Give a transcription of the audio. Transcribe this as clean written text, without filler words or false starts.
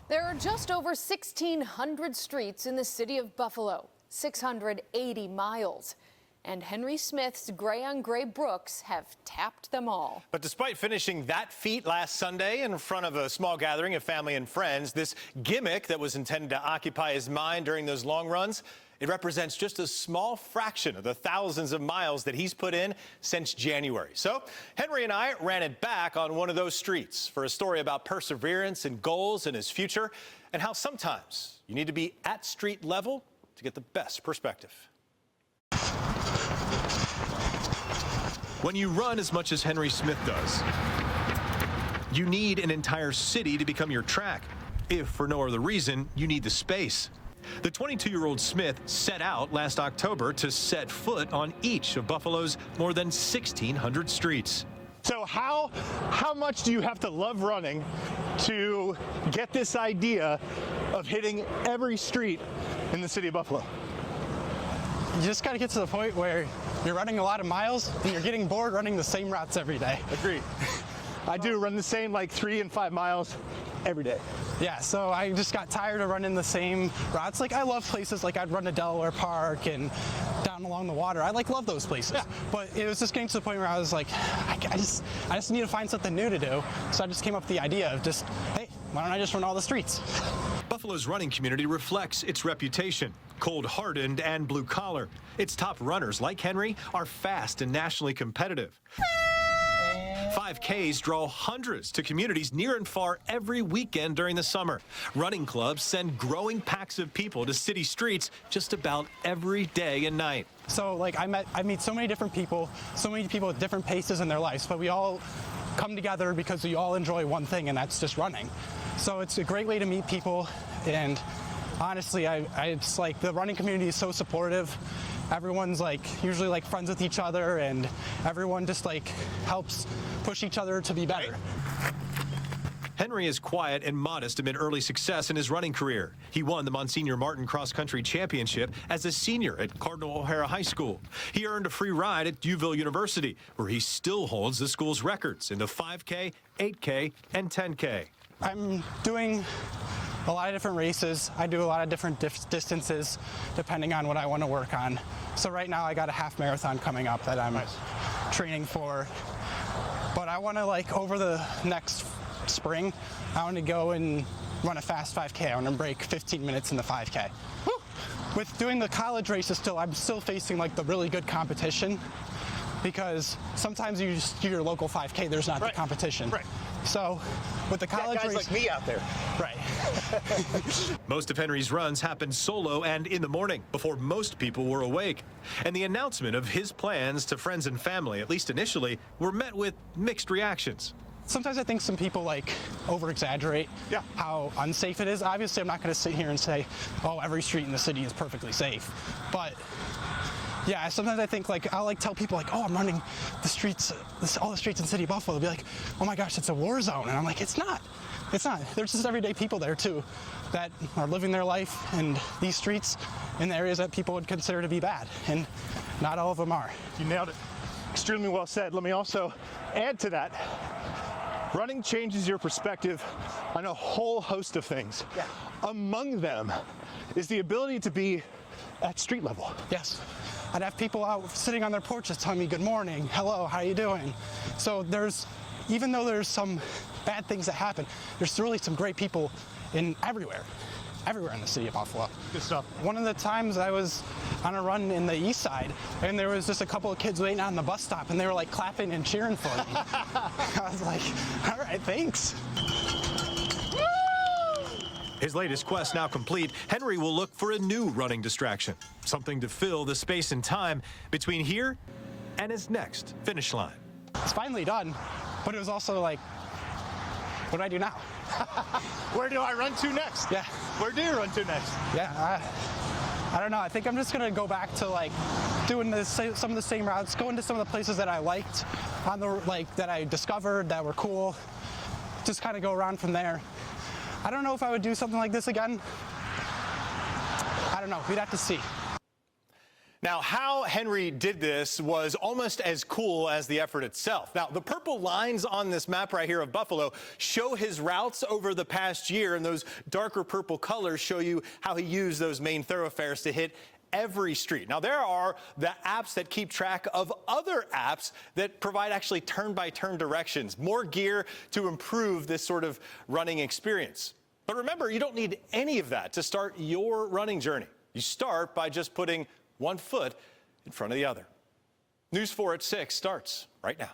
There are just over 1,600 streets in the city of Buffalo, 680 miles. And Henry Smith's Gray on Gray Brooks have tapped them all. But despite finishing that feat last Sunday in front of a small gathering of family and friends, this gimmick that was intended to occupy his mind during those long runs, it represents just a small fraction of the thousands of miles that he's put in since January. So Henry and I ran it back on one of those streets for a story about perseverance and goals in his future and how sometimes you need to be at street level to get the best perspective. When you run as much as Henry Smith does, you need an entire city to become your track. If for no other reason, you need the space. The 22-year-old Smith set out last October to set foot on each of Buffalo's more than 1,600 streets. So how much do you have to love running to get this idea of hitting every street in the city of Buffalo? You just got to get to the point where you're running a lot of miles and you're getting bored running the same routes every day. Agreed. I do run the same like 3 and 5 miles every day. Yeah, so I just got tired of running the same routes. Like I love places like I'd run to Delaware Park and down along the water. I love those places. Yeah. But it was just getting to the point where I was like, I just need to find something new to do. So I just came up with the idea of just, hey, why don't I just run all the streets? Buffalo's running community reflects its reputation, cold-hardened and blue-collar. Its top runners, like Henry, are fast and nationally competitive. 5Ks draw hundreds to communities near and far every weekend during the summer. Running clubs send growing packs of people to city streets just about every day and night. So like I meet so many different people with different paces in their lives, but we all come together because we all enjoy one thing, and that's just running. So it's a great way to meet people, and honestly, it's like the running community is so supportive. Everyone's like usually like friends with each other, and everyone just like helps push each other to be better. Henry is quiet and modest amid early success in his running career. He won the Monsignor Martin Cross Country Championship as a senior at Cardinal O'Hara High School. He earned a free ride at UVille University, where he still holds the school's records in the 5K, 8K, and 10K. I'm doing a lot of different races. I do a lot of different distances depending on what I want to work on. So right now I got a half marathon coming up that I'm training for. But I want to, like, over the next spring, I want to go and run a fast 5K. I want to break 15 minutes in the 5K. Woo! With doing the college races I'm still facing like the really good competition, because sometimes you just do your local 5K, there's not the competition. Right. So with the college guys race, like me out there. right. Most of Henry's runs happened solo and in the morning, before most people were awake. And the announcement of his plans to friends and family, at least initially, were met with mixed reactions. Sometimes I think some people like over-exaggerate how unsafe it is. Obviously, I'm not going to sit here and say, oh, every street in the city is perfectly safe. But yeah, sometimes I think like I'll like tell people like, oh, I'm running the streets, all the streets in the city of Buffalo. They'll be like, oh my gosh, it's a war zone. And I'm like, it's not. It's not. There's just everyday people there too that are living their life in these streets in the areas that people would consider to be bad. And not all of them are. You nailed it. Extremely well said. Let me also add to that. Running changes your perspective on a whole host of things. Yeah. Among them is the ability to be at street level. Yes. I'd have people out sitting on their porches telling me good morning, hello, how you doing? So even though there's some bad things that happen, there's really some great people everywhere in the city of Buffalo. Good stuff. One of the times I was on a run in the east side, and there was just a couple of kids waiting out on the bus stop, and they were like clapping and cheering for me. I was like, all right, thanks. His latest quest now complete, Henry will look for a new running distraction, something to fill the space and time between here and his next finish line. It's finally done, but it was also like, what do I do now? Where do I run to next? Yeah. Where do you run to next? Yeah, I don't know. I think I'm just gonna go back to like doing some of the same routes, going to some of the places that I liked, that I discovered that were cool. Just kind of go around from there. I don't know if I would do something like this again. I don't know. We'd have to see. Now, how Henry did this was almost as cool as the effort itself. Now, the purple lines on this map right here of Buffalo show his routes over the past year, and those darker purple colors show you how he used those main thoroughfares to hit every street. Now, there are the apps that keep track of other apps that provide actually turn-by-turn directions, more gear to improve this sort of running experience. But remember, you don't need any of that to start your running journey. You start by just putting one foot in front of the other. News 4 at 6 starts right now.